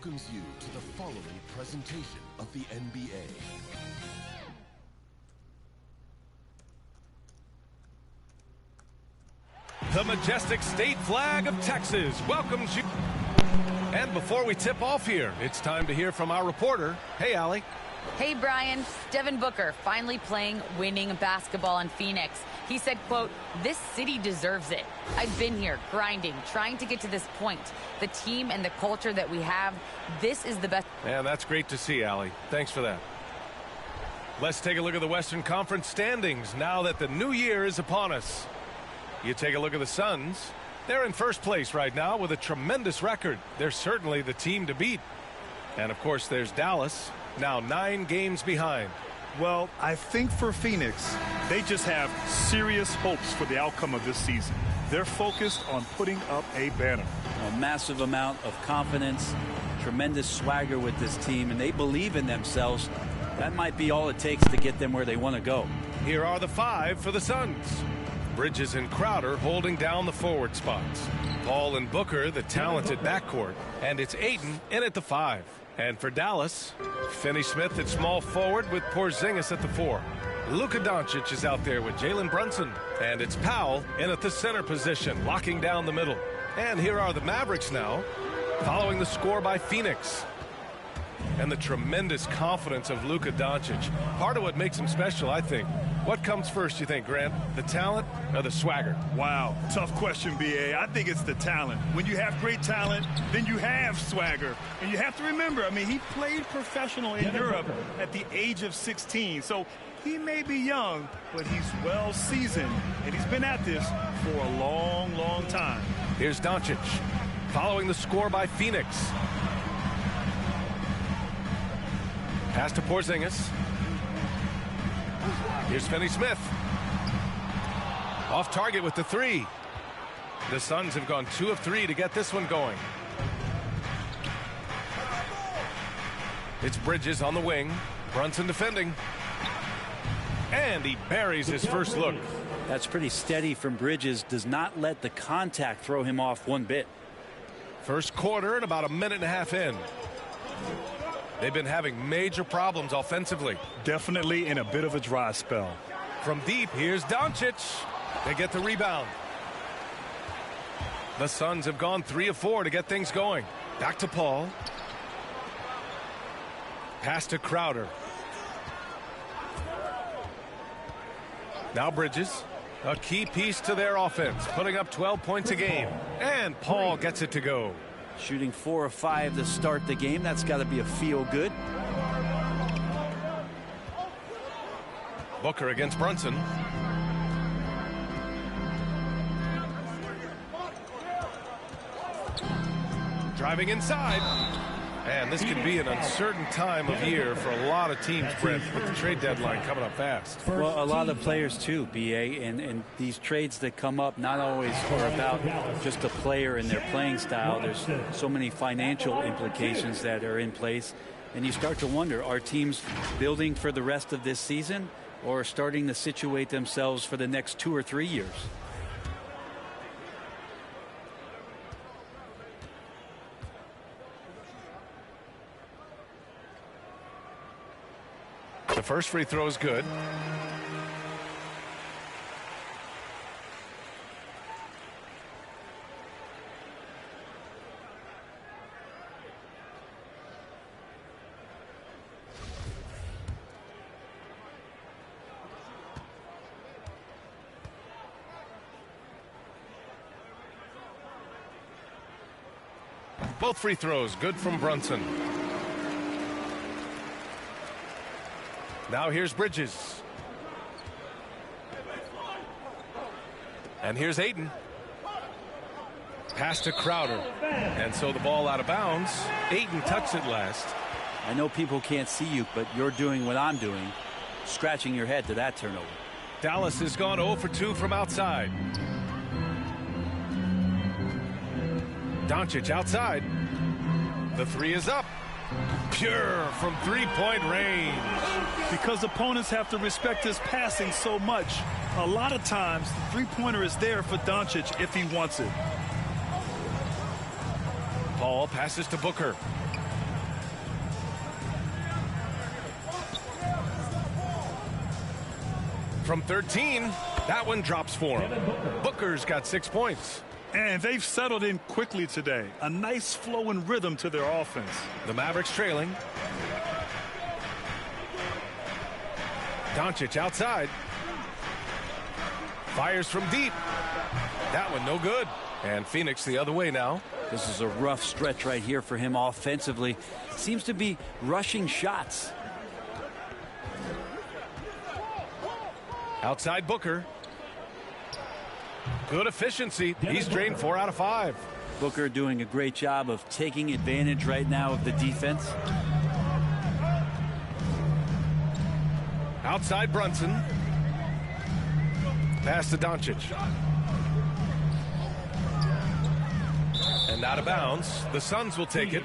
welcomes you to the following presentation of the NBA. The majestic state flag of Texas welcomes you. And before we tip off here, it's time to hear from our reporter. Hey, Allie. Hey, Brian. Devin Booker finally playing winning basketball in Phoenix. He said, quote, "This city deserves it. I've been here grinding, trying to get to this point. The team and the culture that we have, this is the best." And that's great to see, Allie. Thanks for that. Let's take a look at the Western Conference standings now that the new year is upon us. You take a look at the Suns. They're in first place right now with a tremendous record. They're certainly the team to beat. And, of course, there's Dallas, now 9 games behind. Well, I think for Phoenix, they just have serious hopes for the outcome of this season. They're focused on putting up a banner. A massive amount of confidence, tremendous swagger with this team, and they believe in themselves. That might be all it takes to get them where they want to go. Here are the 5 for the Suns. Bridges and Crowder holding down the forward spots. Paul and Booker, the talented backcourt. And it's Ayton in at the 5. And for Dallas, Finney-Smith at small forward with Porzingis at the 4. Luka Doncic is out there with Jalen Brunson. And it's Powell in at the center position, locking down the middle. And here are the Mavericks now, following the score by Phoenix. And the tremendous confidence of Luka Doncic. Part of what makes him special, I think. What comes first, you think, Grant? The talent or the swagger? Wow, tough question, B.A. I think it's the talent. When you have great talent, then you have swagger. And you have to remember, I mean, he played professional in Europe at the age of 16. So he may be young, but he's well seasoned. And he's been at this for a long, long time. Here's Doncic, following the score by Phoenix. Pass to Porzingis. Here's Finney-Smith. Off target with the 3. The Suns have gone 2 of 3 to get this one going. It's Bridges on the wing. Brunson defending. And he buries his first look. That's pretty steady from Bridges. Does not let the contact throw him off one bit. First quarter and about a minute and a half in. They've been having major problems offensively. Definitely in a bit of a dry spell. From deep, here's Doncic. They get the rebound. The Suns have gone 3 of 4 to get things going. Back to Paul. Pass to Crowder. Now Bridges. A key piece to their offense, putting up 12 points a game. And Paul gets it to go. Shooting 4 of 5 to start the game. That's got to be a feel good. Booker against Brunson. Driving inside. And this could be an uncertain time of year for a lot of teams, Brent, with the trade deadline coming up fast. Well, a lot of players too, B.A., and these trades that come up not always are about just the player and their playing style. There's so many financial implications that are in place. And you start to wonder, are teams building for the rest of this season or starting to situate themselves for the next 2 or 3 years? The first free throw is good. Both free throws good from Brunson. Now here's Bridges. And here's Ayton. Pass to Crowder. And so the ball out of bounds. Ayton touched it last. I know people can't see you, but you're doing what I'm doing. Scratching your head to that turnover. Dallas has gone 0 for 2 from outside. Doncic outside. The 3 is up. Pure from three-point range. Because opponents have to respect his passing so much, a lot of times the three-pointer is there for Doncic if he wants it. Paul passes to Booker. From 13, that one drops for him. Booker's got 6 points. And they've settled in quickly today. A nice flow and rhythm to their offense. The Mavericks trailing. Doncic outside. Fires from deep. That one no good. And Phoenix the other way now. This is a rough stretch right here for him offensively. Seems to be rushing shots. Outside Booker. Good efficiency. He's drained 4 out of 5. Booker doing a great job of taking advantage right now of the defense. Outside Brunson. Pass to Doncic. And out of bounds. The Suns will take it.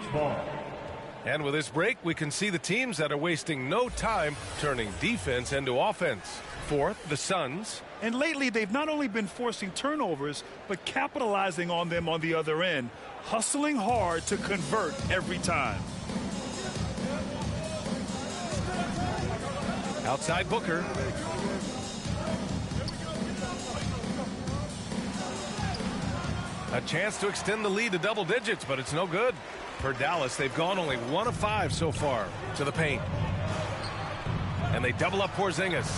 And with this break, we can see the teams that are wasting no time turning defense into offense. Fourth, the Suns. And lately, they've not only been forcing turnovers, but capitalizing on them on the other end, hustling hard to convert every time. Outside Booker. A chance to extend the lead to double digits, but it's no good. For Dallas, they've gone only 1 of 5 so far to the paint. And they double up Porzingis.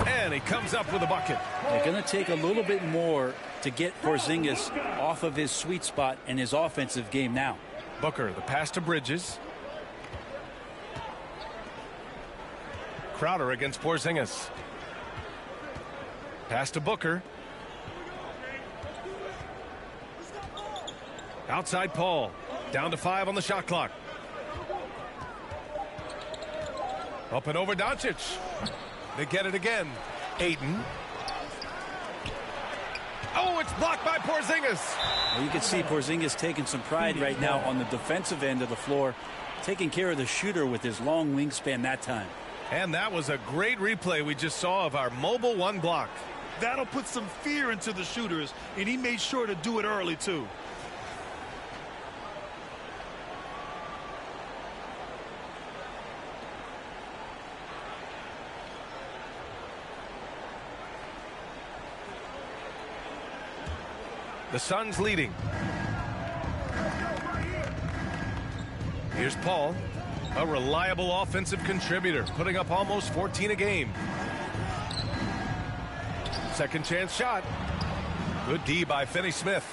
And he comes up with a bucket. They're going to take a little bit more to get Porzingis off of his sweet spot in his offensive game now. Booker, the pass to Bridges. Crowder against Porzingis. Pass to Booker. Outside Paul. Down to 5 on the shot clock. Up and over Doncic. They get it again. Ayton. Oh, it's blocked by Porzingis. Well, you can see Porzingis taking some pride right now on the defensive end of the floor, taking care of the shooter with his long wingspan that time. And that was a great replay we just saw of our mobile 1 block. That'll put some fear into the shooters, and he made sure to do it early, too. The Suns leading. Here's Paul, a reliable offensive contributor, putting up almost 14 a game. Second chance shot. Good D by Finney-Smith.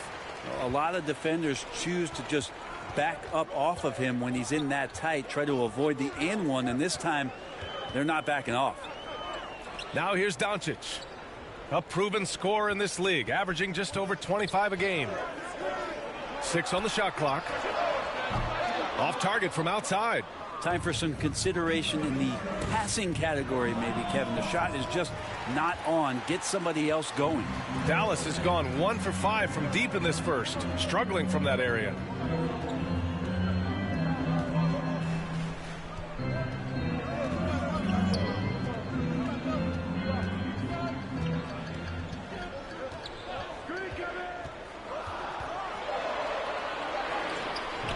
A lot of defenders choose to just back up off of him when he's in that tight, try to avoid the and one, and this time they're not backing off. Now here's Doncic. A proven scorer in this league, averaging just over 25 a game. 6 on the shot clock. Off target from outside. Time for some consideration in the passing category, maybe, Kevin. The shot is just not on. Get somebody else going. Dallas has gone 1 for 5 from deep in this first, struggling from that area.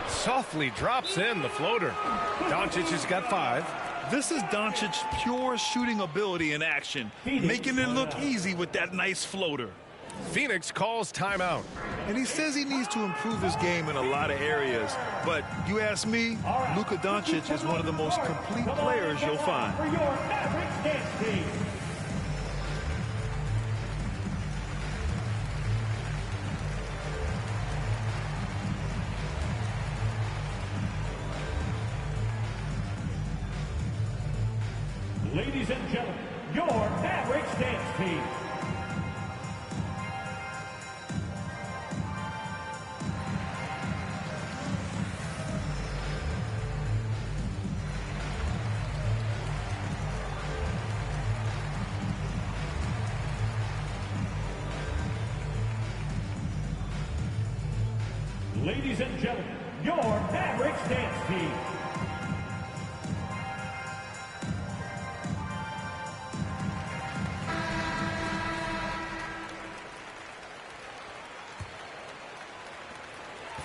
Softly drops in the floater. Doncic has got 5. This is Doncic's pure shooting ability in action, making it look easy with that nice floater. Phoenix calls timeout. And he says he needs to improve his game in a lot of areas. But you ask me, Luka Doncic is one of the most complete players you'll find. For your Mavericks dance team. Ladies and gentlemen, your Mavericks dance team. Ladies and gentlemen, your Mavericks dance team.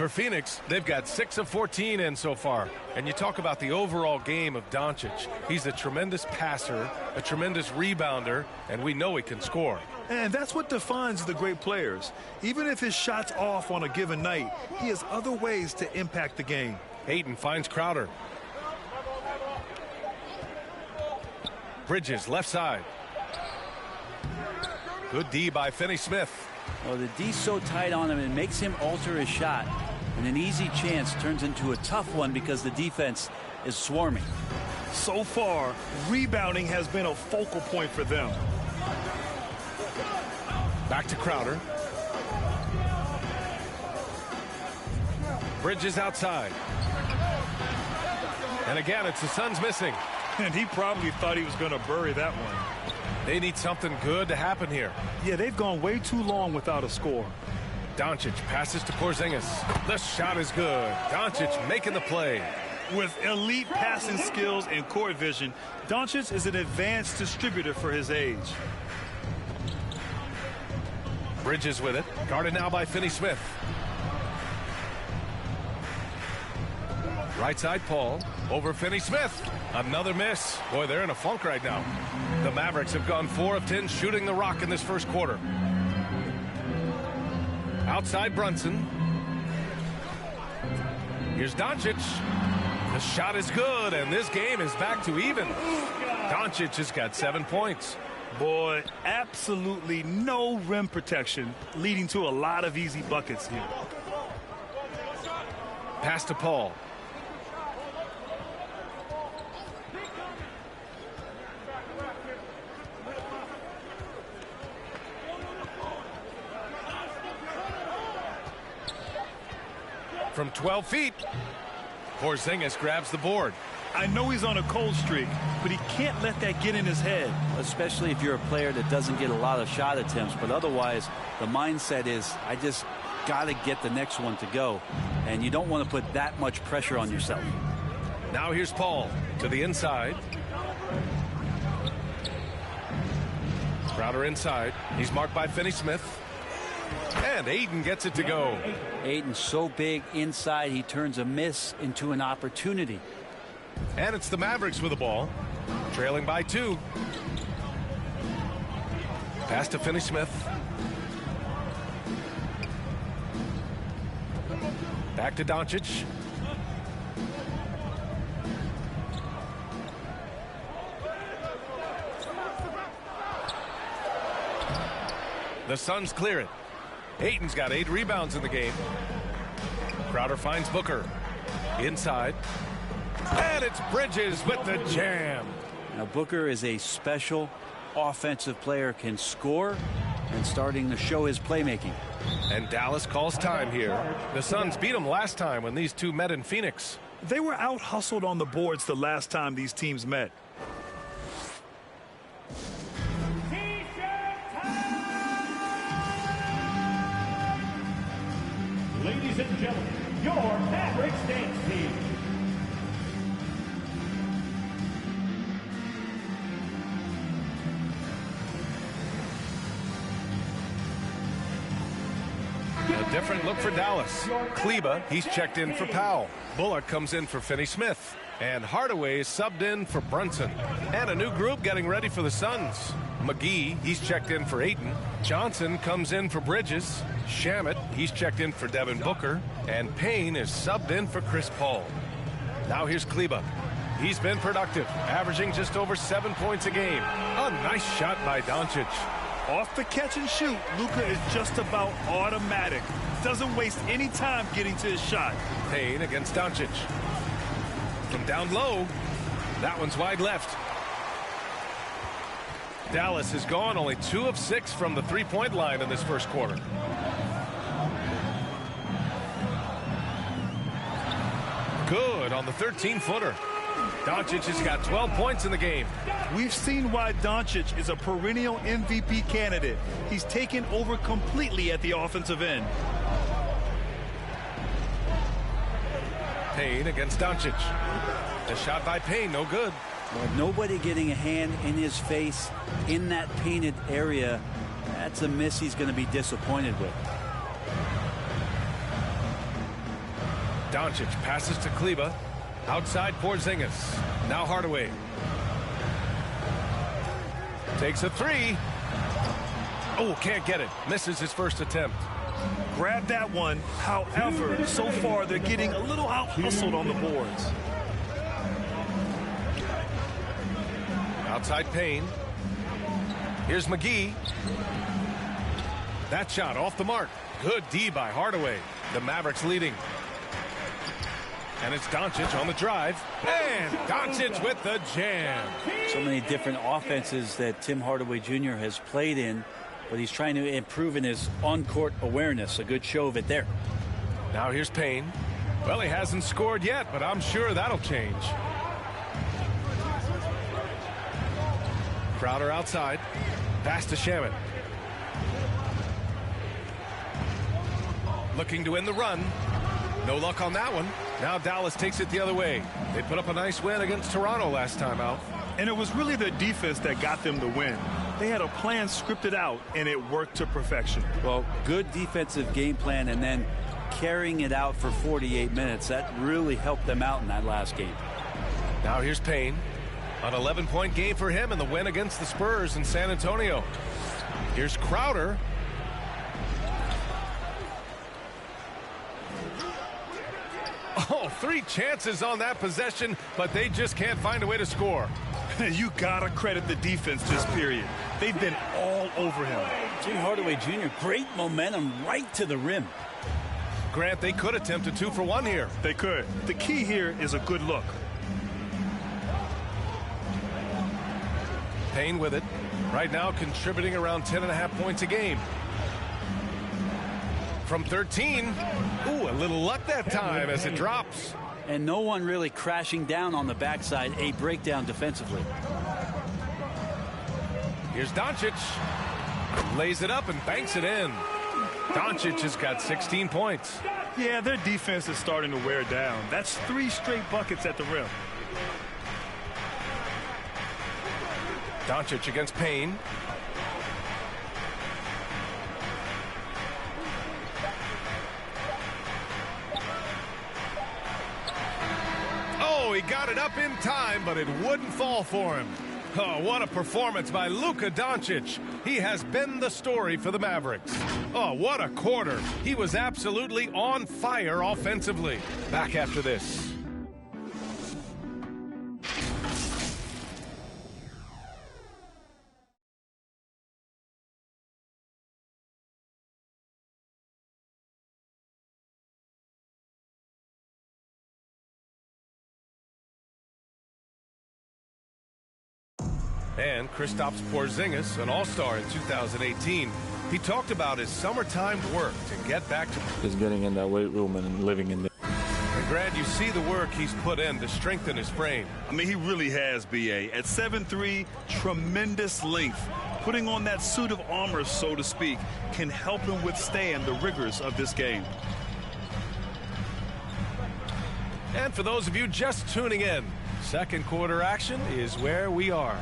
For Phoenix, they've got 6 of 14 in so far. And you talk about the overall game of Doncic. He's a tremendous passer, a tremendous rebounder, and we know he can score. And that's what defines the great players. Even if his shot's off on a given night, he has other ways to impact the game. Ayton finds Crowder. Bridges, left side. Good D by Finney-Smith. Well, the D's so tight on him, it makes him alter his shot. And an easy chance turns into a tough one because the defense is swarming. So far, rebounding has been a focal point for them. Back to Crowder. Bridges outside. And again, it's the Suns missing. And he probably thought he was going to bury that one. They need something good to happen here. Yeah, they've gone way too long without a score. Doncic passes to Porzingis. The shot is good. Doncic making the play. With elite passing skills and court vision, Doncic is an advanced distributor for his age. Bridges with it. Guarded now by Finney-Smith. Right side Paul. Over Finney-Smith. Another miss. Boy, they're in a funk right now. The Mavericks have gone 4 of 10 shooting the rock in this first quarter. Outside Brunson. Here's Doncic. The shot is good, and this game is back to even. Doncic has got 7 points. Boy, absolutely no rim protection, leading to a lot of easy buckets here. Pass to Paul. From 12 feet, Porzingis grabs the board. I know he's on a cold streak, but he can't let that get in his head. Especially if you're a player that doesn't get a lot of shot attempts, but otherwise the mindset is I just got to get the next one to go, and you don't want to put that much pressure on yourself. Now here's Paul to the inside. Crowder inside. He's marked by Finney-Smith. And Ayton gets it to go. Ayton's so big inside, he turns a miss into an opportunity. And it's the Mavericks with the ball, trailing by 2. Pass to Finney-Smith. Back to Doncic. The Suns clear it. Ayton's got 8 rebounds in the game. Crowder finds Booker. Inside. And it's Bridges with the jam. Now Booker is a special offensive player, can score, and starting to show his playmaking. And Dallas calls time here. The Suns beat them last time when these two met in Phoenix. They were out-hustled on the boards the last time these teams met. Ladies and gentlemen, your Mavericks dance team. A different look for Dallas. Kleba, he's checked in for Powell. Bullock comes in for Finney-Smith. And Hardaway is subbed in for Brunson. And a new group getting ready for the Suns. McGee, he's checked in for Ayton. Johnson comes in for Bridges. Shamet, he's checked in for Devin Booker. And Payne is subbed in for Chris Paul. Now here's Kleba. He's been productive, averaging just over 7 points a game. A nice shot by Doncic. Off the catch and shoot, Luka is just about automatic. Doesn't waste any time getting to his shot. Payne against Doncic. From down low, that one's wide left. Dallas has gone only 2 of 6 from the three-point line in this first quarter. Good on the 13-footer. Doncic has got 12 points in the game. We've seen why Doncic is a perennial MVP candidate. He's taken over completely at the offensive end. Payne against Doncic. The shot by Payne, no good. Well, nobody getting a hand in his face in that painted area. That's a miss he's going to be disappointed with. Doncic passes to Kleba. Outside Porzingis. Now Hardaway. Takes a three. Oh, can't get it. Misses his first attempt. Grab that one. However, so far they're getting a little out-hustled on the boards. Outside Payne. Here's McGee. That shot off the mark. Good D by Hardaway. The Mavericks leading. And it's Doncic on the drive. And Doncic with the jam. So many different offenses that Tim Hardaway Jr. has played in, but he's trying to improve in his on-court awareness. A good show of it there. Now here's Payne. Well, he hasn't scored yet, but I'm sure that'll change. Crowder outside. Pass to Shamet. Looking to win the run. No luck on that one. Now Dallas takes it the other way. They put up a nice win against Toronto last time out. And it was really their defense that got them the win. They had a plan scripted out, and it worked to perfection. Well, good defensive game plan, and then carrying it out for 48 minutes. That really helped them out in that last game. Now here's Payne. An 11-point game for him in the win against the Spurs in San Antonio. Here's Crowder. Oh, 3 chances on that possession, but they just can't find a way to score. You gotta credit the defense this period. They've been all over him. Tim Hardaway Jr., great momentum right to the rim. Grant, they could attempt a 2 for 1 here. They could. The key here is a good look. Payne with it. Right now contributing around 10.5 points a game. From 13. Ooh, a little luck that time as it drops. And no one really crashing down on the backside. A breakdown defensively. Here's Doncic. Lays it up and banks it in. Doncic has got 16 points. Yeah, their defense is starting to wear down. That's 3 straight buckets at the rim. Doncic against Payne. Oh, he got it up in time, but it wouldn't fall for him. Oh, what a performance by Luka Doncic. He has been the story for the Mavericks. Oh, what a quarter. He was absolutely on fire offensively. Back after this. And Kristaps Porzingis, an all-star in 2018, he talked about his summertime work to get back to... Just getting in that weight room and living in there. And Grant, you see the work he's put in to strengthen his frame. I mean, he really has, B.A. At 7'3", tremendous length. Putting on that suit of armor, so to speak, can help him withstand the rigors of this game. And for those of you just tuning in, second quarter action is where we are.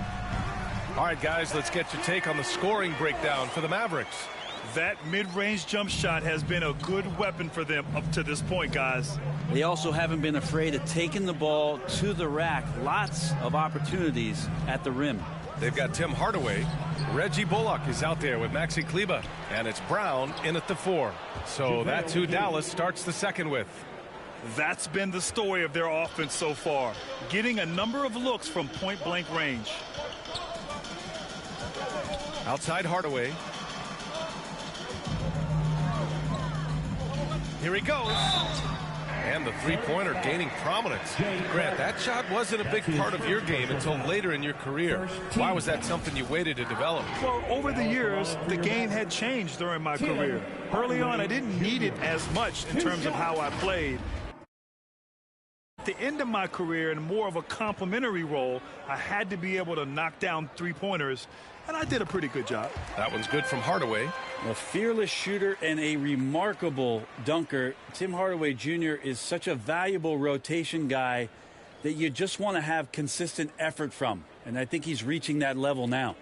All right, guys, let's get your take on the scoring breakdown for the Mavericks. That mid-range jump shot has been a good weapon for them up to this point, guys. They also haven't been afraid of taking the ball to the rack. Lots of opportunities at the rim. They've got Tim Hardaway. Reggie Bullock is out there with Maxi Kleba. And it's Brown in at the 4. So that's who Dallas starts the second with. That's been the story of their offense so far. Getting a number of looks from point-blank range. Outside Hardaway. Here he goes. And the three-pointer gaining prominence. Grant, that shot wasn't a big part of your game until later in your career. Why was that something you waited to develop? Well, over the years, the game had changed during my career. Early on, I didn't need it as much in terms of how I played. At the end of my career, in more of a complementary role, I had to be able to knock down three-pointers, and I did a pretty good job. That one's good from Hardaway. A fearless shooter and a remarkable dunker. Tim Hardaway Jr. is such a valuable rotation guy that you just want to have consistent effort from, and I think he's reaching that level now.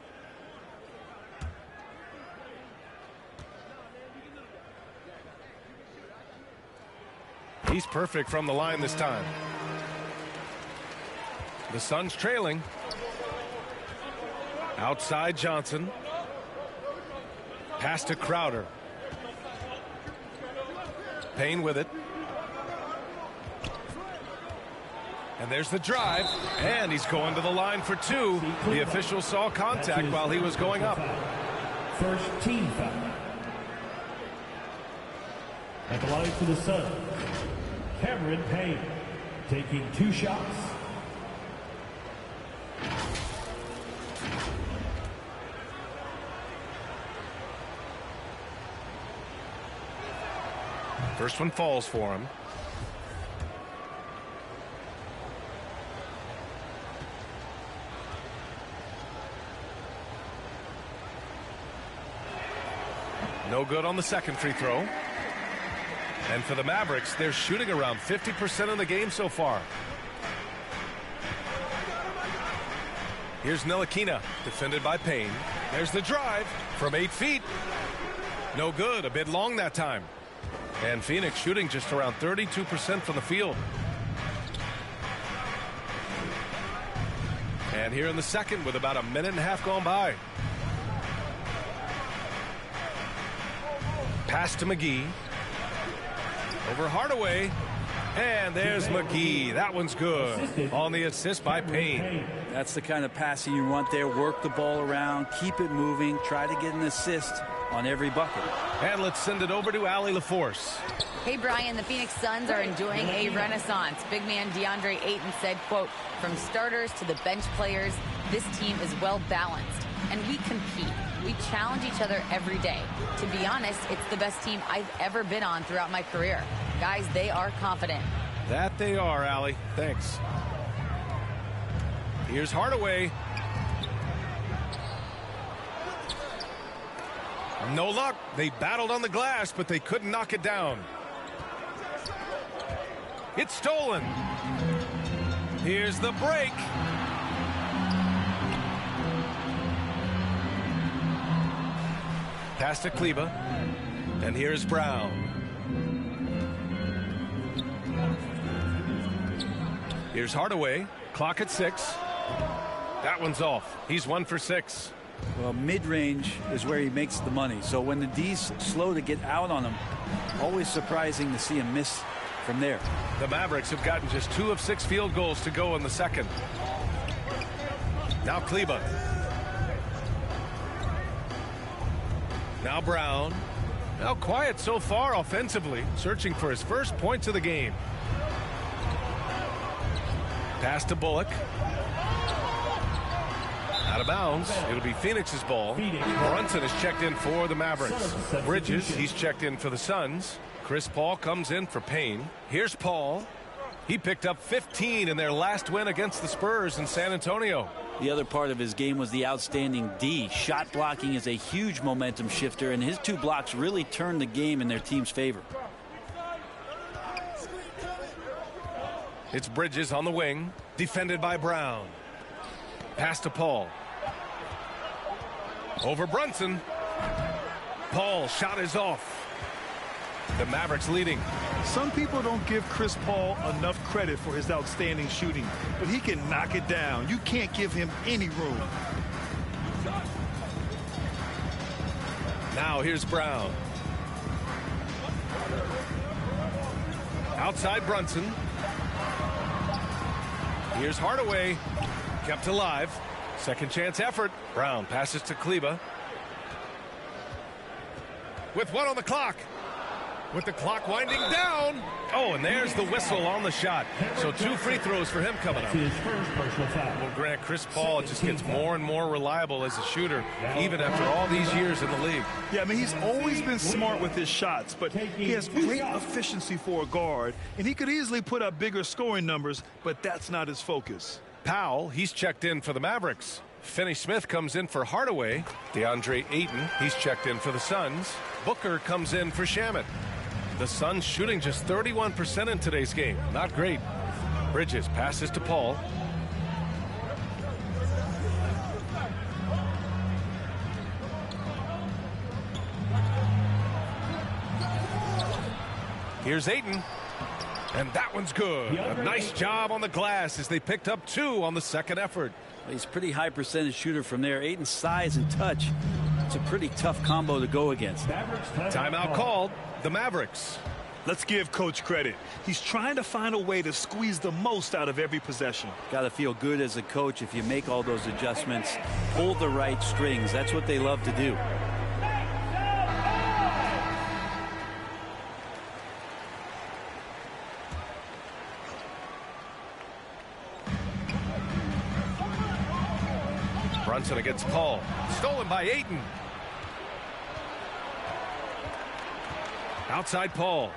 He He's perfect from the line this time. The Suns trailing. Outside Johnson. Pass to Crowder. Payne with it. And there's the drive, and he's going to the line for two. The official saw contact while he was going up. First team foul. At the line for the Suns, Cameron Payne taking 2 shots. First one falls for him. No good on the second free throw. And for the Mavericks, they're shooting around 50% of the game so far. Here's Ntilikina, defended by Payne. There's the drive from 8 feet. No good, a bit long that time. And Phoenix shooting just around 32% from the field. And here in the second with about a minute and a half gone by. Pass to McGee. Over Hardaway. And there's McGee. That one's good. On the assist by Payne. That's the kind of passing you want there. Work the ball around. Keep it moving. Try to get an assist on every bucket. And let's send it over to Allie LaForce. Hey, Brian, the Phoenix Suns are enjoying a renaissance. Big man DeAndre Ayton said, quote, from starters to the bench players, this team is well balanced. And we compete. We challenge each other every day. To be honest, it's the best team I've ever been on throughout my career. Guys, they are confident. That they are, Allie. Thanks. Here's Hardaway. No luck. They battled on the glass, but they couldn't knock it down. It's stolen. Here's the break. Pass to Kleba. And here's Brown. Here's Hardaway. Clock at 6. That one's off. He's 1 for 6. Well, mid-range is where he makes the money. So when the D's slow to get out on him, always surprising to see him miss from there. The Mavericks have gotten just 2 of 6 field goals to go in the second. Now Kleba. Now Brown. Now quiet so far offensively, searching for his first points of the game. Pass to Bullock. Out of bounds. It'll be Phoenix's ball. Brunson is checked in for the Mavericks. Bridges, he's checked in for the Suns. Chris Paul comes in for Payne. Here's Paul. He picked up 15 in their last win against the Spurs in San Antonio. The other part of his game was the outstanding D. Shot blocking is a huge momentum shifter, and his 2 blocks really turned the game in their team's favor. It's Bridges on the wing, defended by Brown. Pass to Paul. Over Brunson. Paul, shot is off. The Mavericks leading. Some people don't give Chris Paul enough credit for his outstanding shooting, but he can knock it down. You can't give him any room. Now here's Brown. Outside Brunson. Here's Hardaway. Kept alive. Second chance effort. Brown passes to Kleba. With 1 on the clock. With the clock winding down. Oh, and there's the whistle on the shot. So 2 free throws for him coming up. His first personal foul. Well, Grant, Chris Paul just gets more and more reliable as a shooter, even after all these years in the league. Yeah, I mean, he's always been smart with his shots, but he has great efficiency for a guard, and he could easily put up bigger scoring numbers, but that's not his focus. Powell, he's checked in for the Mavericks. Finney-Smith comes in for Hardaway. DeAndre Ayton, he's checked in for the Suns. Booker comes in for Shamet. The Suns shooting just 31% in today's game. Not great. Bridges passes to Paul. Here's Ayton. And that one's good. A nice job on the glass as they picked up 2 on the second effort. He's a pretty high percentage shooter from there. Ayton's size and touch. It's a pretty tough combo to go against. Timeout called. The Mavericks. Let's give Coach credit. He's trying to find a way to squeeze the most out of every possession. Got to feel good as a coach if you make all those adjustments. Pull the right strings. That's what they love to do. Brunson against Paul. Stolen by Ayton. Outside Paul.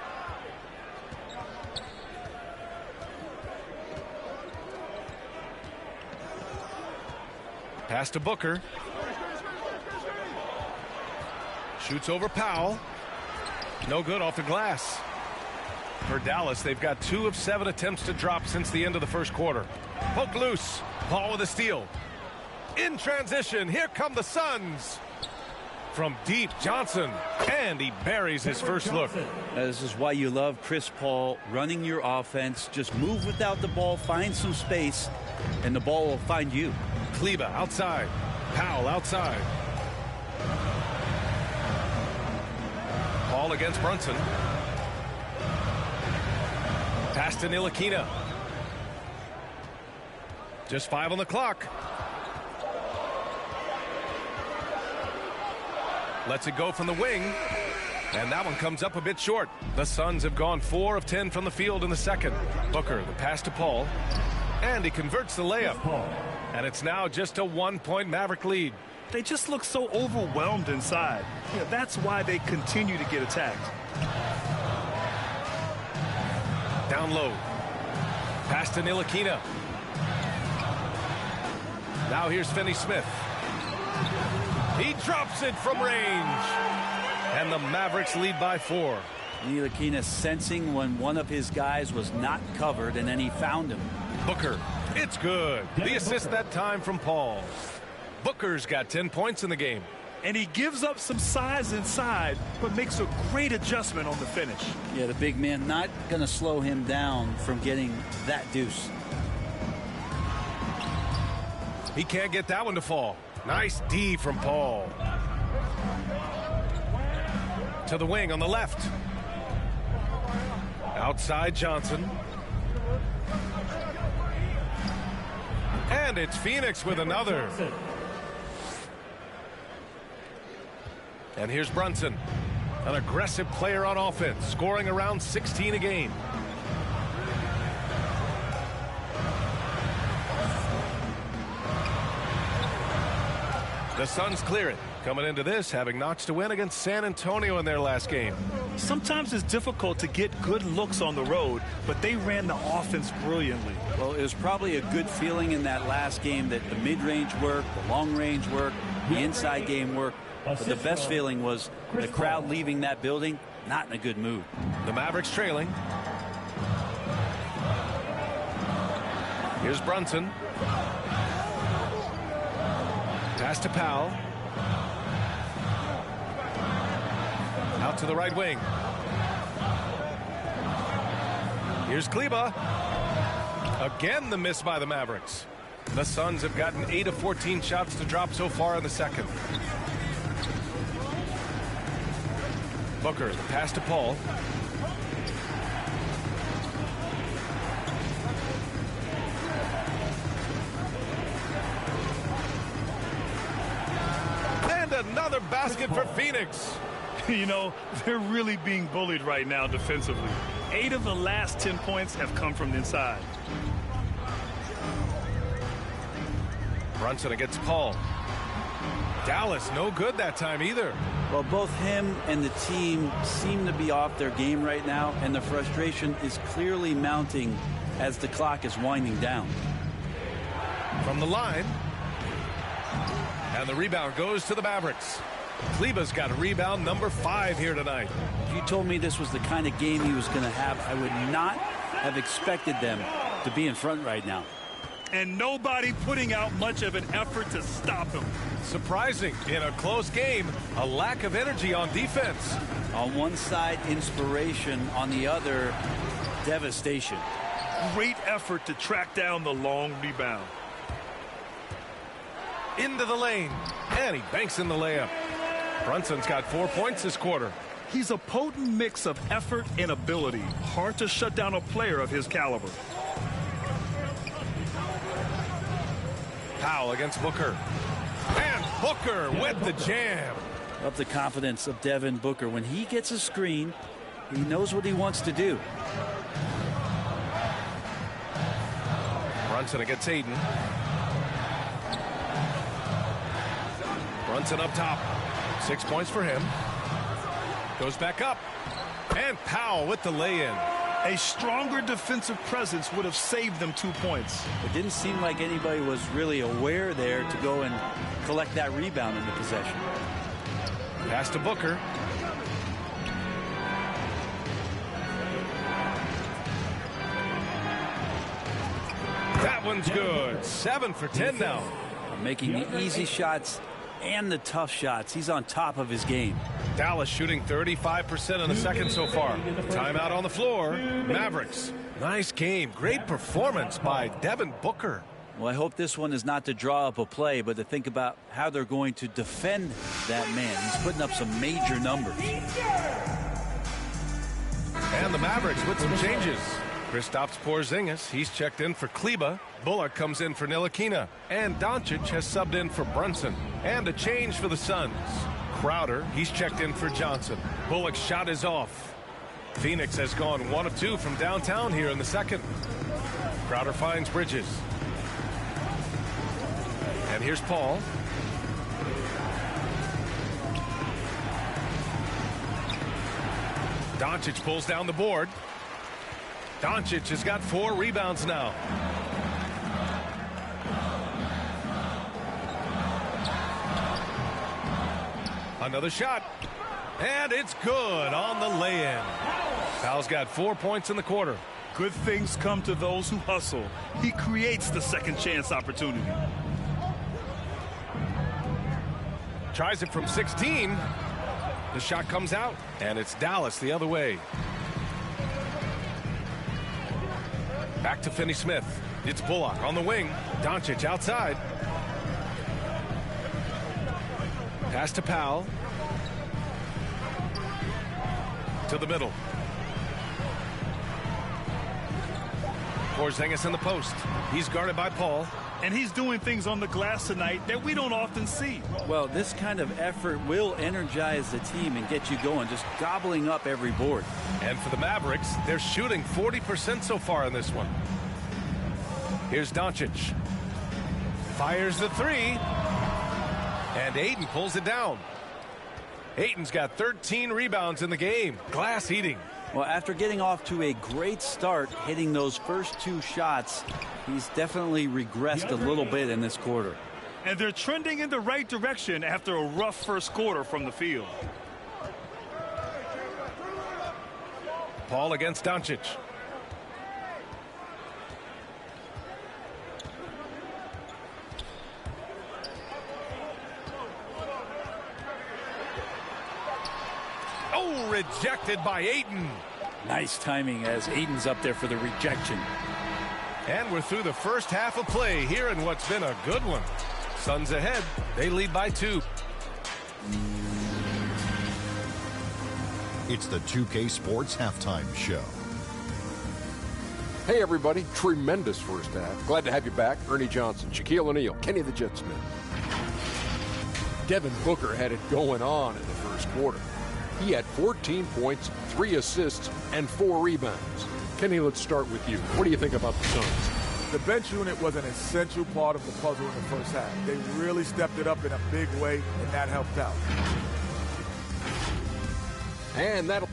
Pass to Booker. Shoots over Powell. No good off the glass. For Dallas, they've got 2 of 7 attempts to drop since the end of the first quarter. Poke loose. Paul with a steal. In transition, here come the Suns. From deep, Johnson. And he buries his first look. This is why you love Chris Paul running your offense. Just move without the ball, find some space, and the ball will find you. Kleber outside. Powell outside. Paul against Brunson. Pass to Ntilikina. Just 5 on the clock. Lets it go from the wing. And that one comes up a bit short. The Suns have gone 4 of 10 from the field in the second. Booker, the pass to Paul. And he converts the layup. And it's now just a 1-point Maverick lead. They just look so overwhelmed inside. Yeah, that's why they continue to get attacked. Down low. Pass to Ntilikina. Now here's Finney-Smith. He drops it from range. And the Mavericks lead by 4. Ntilikina sensing when one of his guys was not covered, and then he found him. Booker. It's good. The assist that time from Paul. Booker's got 10 points in the game. And he gives up some size inside, but makes a great adjustment on the finish. Yeah, the big man not going to slow him down from getting that deuce. He can't get that one to fall. Nice D from Paul. To the wing on the left. Outside Johnson. And it's Phoenix with another. And here's Brunson, an aggressive player on offense, scoring around 16 a game. The Suns clear it, coming into this having notched a win against San Antonio in their last game. Sometimes it's difficult to get good looks on the road, but they ran the offense brilliantly. Well, it was probably a good feeling in that last game that the mid-range worked, the long-range worked, the inside game worked. But the best feeling was the crowd leaving that building not in a good mood. The Mavericks trailing. Here's Brunson. Pass to Powell. Out to the right wing. Here's Kleber. Again the miss by the Mavericks. The Suns have gotten 8 of 14 shots to drop so far in the second. Booker, the pass to Paul. And another basket for Phoenix. You know, they're really being bullied right now defensively. 8 of the last 10 points have come from the inside. Brunson against Paul. Dallas no good that time either. Well, both him and the team seem to be off their game right now, and the frustration is clearly mounting as the clock is winding down. From the line. And the rebound goes to the Mavericks. Kleber's got a rebound number 5 here tonight. If you told me this was the kind of game he was going to have, I would not have expected them to be in front right now. And nobody putting out much of an effort to stop him. Surprising in a close game, a lack of energy on defense. On one side, inspiration. On the other, devastation. Great effort to track down the long rebound. Into the lane, and he banks in the layup. Brunson's got 4 points this quarter. He's a potent mix of effort and ability. Hard to shut down a player of his caliber. Powell against Booker. And Booker with the jam. Love the confidence of Devin Booker. When he gets a screen, he knows what he wants to do. Brunson against Aiden. Brunson up top. 6 points for him. Goes back up. And Powell with the lay-in. A stronger defensive presence would have saved them 2 points. It didn't seem like anybody was really aware there to go and collect that rebound in the possession. Pass to Booker. That one's good. 7 for 10 now. Making the easy shots and the tough shots. He's on top of his game. Dallas shooting 35% in the second so far. Timeout on the floor. Mavericks. Nice game. Great performance by Devin Booker. Well, I hope this one is not to draw up a play, but to think about how they're going to defend that man. He's putting up some major numbers. And the Mavericks with some changes. Kristaps Porzingis, he's checked in for Kleba. Bullock comes in for Ntilikina. And Doncic has subbed in for Brunson. And a change for the Suns. Crowder, he's checked in for Johnson. Bullock's shot is off. Phoenix has gone 1 of 2 from downtown here in the second. Crowder finds Bridges. And here's Paul. Doncic pulls down the board. Doncic has got 4 rebounds now. Another shot. And it's good on the lay-in. Powell's got 4 points in the quarter. Good things come to those who hustle. He creates the second chance opportunity. Tries it from 16. The shot comes out, and it's Dallas the other way. Back to Finney-Smith. It's Bullock on the wing. Doncic outside. Pass to Powell. To the middle. Porzingis in the post. He's guarded by Paul. And he's doing things on the glass tonight that we don't often see. Well, this kind of effort will energize the team and get you going, just gobbling up every board. And for the Mavericks, they're shooting 40% so far in this one. Here's Doncic. Fires the 3. And Aiden pulls it down. Aiden's got 13 rebounds in the game. Glass eating. Well, after getting off to a great start, hitting those first 2 shots, he's definitely regressed a little bit in this quarter. And they're trending in the right direction after a rough first quarter from the field. Paul against Doncic. Oh, rejected by Aiden. Nice timing as Aiden's up there for the rejection. And we're through the first half of play here in what's been a good one. Suns ahead. They lead by 2. It's the 2K Sports Halftime Show. Hey, everybody. Tremendous first half. Glad to have you back. Ernie Johnson, Shaquille O'Neal, Kenny the Jet Smith. Devin Booker had it going on in the first quarter. He had 14 points, 3 assists, and 4 rebounds. Kenny, let's start with you. What do you think about the Suns? The bench unit was an essential part of the puzzle in the first half. They really stepped it up in a big way, and that helped out. And that'll...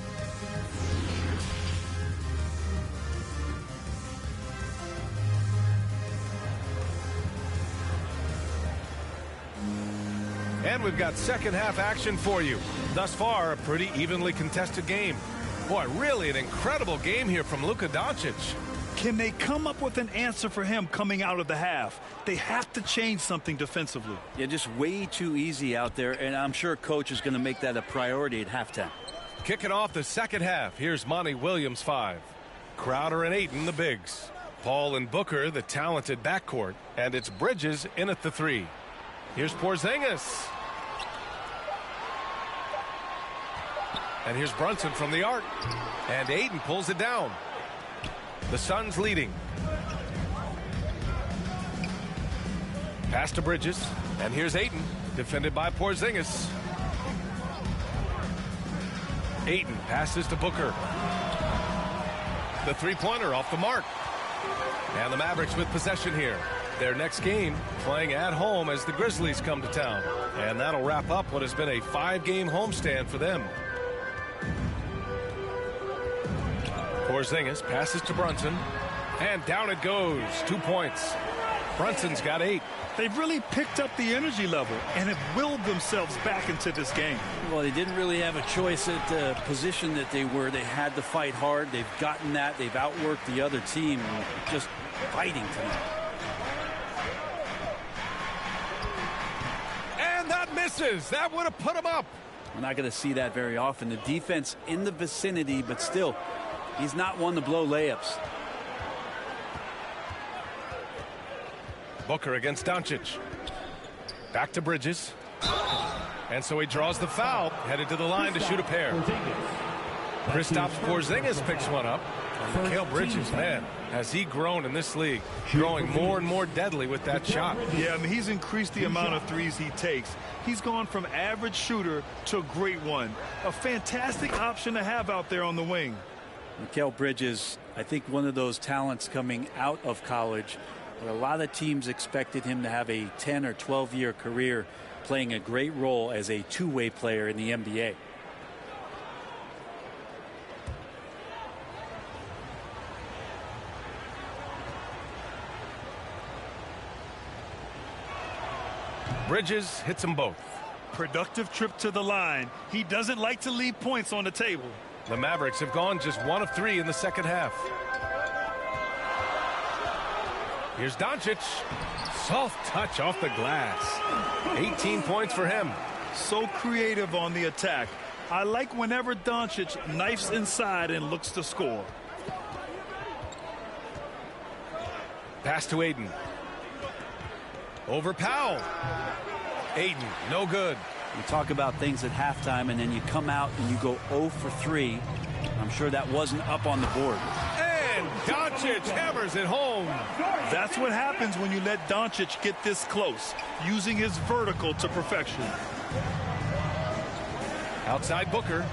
And we've got second half action for you. Thus far, a pretty evenly contested game. Boy, really an incredible game here from Luka Doncic. Can they come up with an answer for him coming out of the half? They have to change something defensively. Yeah, just way too easy out there, and I'm sure coach is going to make that a priority at halftime. Kicking off the second half, here's Monty Williams 5. Crowder and Ayton, the bigs. Paul and Booker, the talented backcourt. And it's Bridges in at the 3. Here's Porzingis. And here's Brunson from the arc. And Ayton pulls it down. The Suns leading. Pass to Bridges. And here's Ayton, defended by Porzingis. Ayton passes to Booker. The three-pointer off the mark. And the Mavericks with possession here. Their next game playing at home as the Grizzlies come to town. And that'll wrap up what has been a 5-game homestand for them. Porzingis passes to Brunson. And down it goes. 2 points. Brunson's got 8. They've really picked up the energy level and have willed themselves back into this game. Well, they didn't really have a choice at the position that they were. They had to fight hard. They've gotten that. They've outworked the other team. Just fighting tonight. And that misses. That would have put him up. We're not going to see that very often. The defense in the vicinity, but still, he's not one to blow layups. Booker against Doncic. Back to Bridges. And so he draws the foul, headed to the line to shoot a pair. Kristaps Porzingis picks one up. And Mikal Bridges, man, has he grown in this league, growing more and more deadly with that shot. Yeah, I mean, he's increased the amount of threes he takes. He's gone from average shooter to a great one. A fantastic option to have out there on the wing. Mikal Bridges, I think one of those talents coming out of college where a lot of teams expected him to have a 10 or 12-year career playing a great role as a two-way player in the NBA. Bridges hits them both. Productive trip to the line. He doesn't like to leave points on the table. The Mavericks have gone just 1 of 3 in the second half. Here's Doncic. Soft touch off the glass. 18 points for him. So creative on the attack. I like whenever Doncic knifes inside and looks to score. Pass to Ayton. Over Powell. Ayton, no good. You talk about things at halftime and then you come out and you go 0 for 3. I'm sure that wasn't up on the board. And Doncic hammers it home. That's what happens when you let Doncic get this close, using his vertical to perfection. Outside Booker.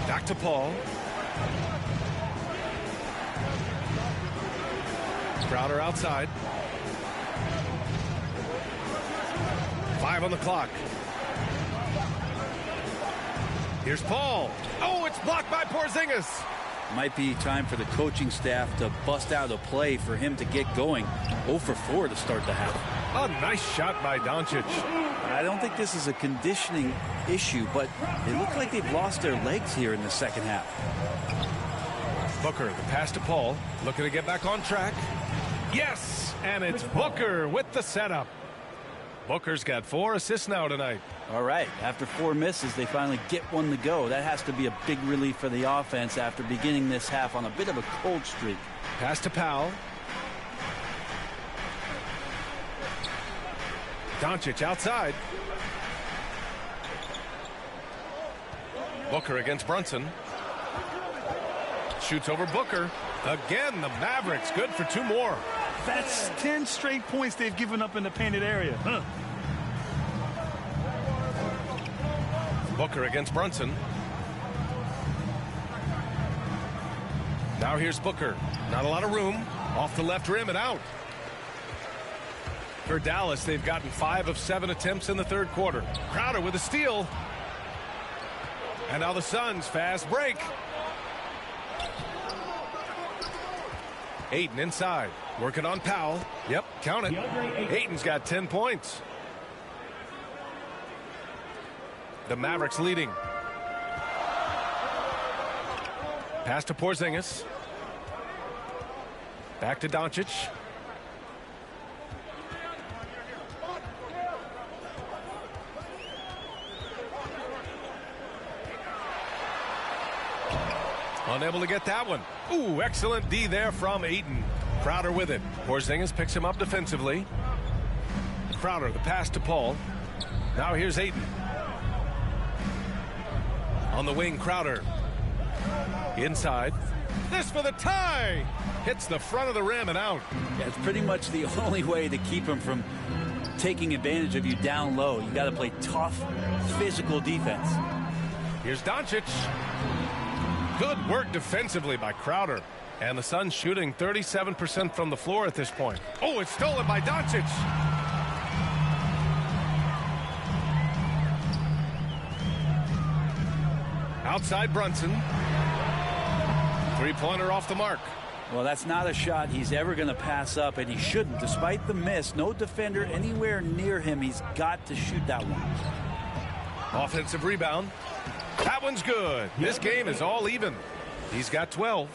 Back to Paul. Crowder outside. 5 on the clock. Here's Paul. Oh, it's blocked by Porzingis. Might be time for the coaching staff to bust out a play for him to get going. 0 for 4 to start the half. A nice shot by Doncic. I don't think this is a conditioning issue, but they look like they've lost their legs here in the second half. Booker, the pass to Paul. Looking to get back on track. Yes, and it's Booker with the setup. Booker's got 4 assists now tonight. All right, after 4 misses, they finally get one to go. That has to be a big relief for the offense after beginning this half on a bit of a cold streak. Pass to Powell. Doncic outside. Booker against Brunson. Shoots over Booker. Again, the Mavericks good for 2 more. That's 10 straight points they've given up in the painted area. Booker against Brunson. Now here's Booker. Not a lot of room. Off the left rim and out. For Dallas, they've gotten 5 of 7 attempts in the third quarter. Crowder with a steal. And now the Suns fast break. Ayton inside. Working on Powell. Yep, count it. Ayton's got 10 points. The Mavericks leading. Pass to Porzingis. Back to Doncic. Unable to get that one. Ooh, excellent D there from Ayton. Crowder with it. Porzingis picks him up defensively. Crowder, the pass to Paul. Now here's Ayton. On the wing, Crowder. Inside. This for the tie. Hits the front of the rim and out. Yeah, it's pretty much the only way to keep him from taking advantage of you down low. You got to play tough, physical defense. Here's Doncic. Good work defensively by Crowder. And the Suns shooting 37% from the floor at this point. Oh, it's stolen by Doncic. Outside Brunson. Three-pointer off the mark. Well, that's not a shot he's ever going to pass up, and he shouldn't. Despite the miss, no defender anywhere near him. He's got to shoot that one. Offensive rebound. That one's good. This game is all even. He's got 12.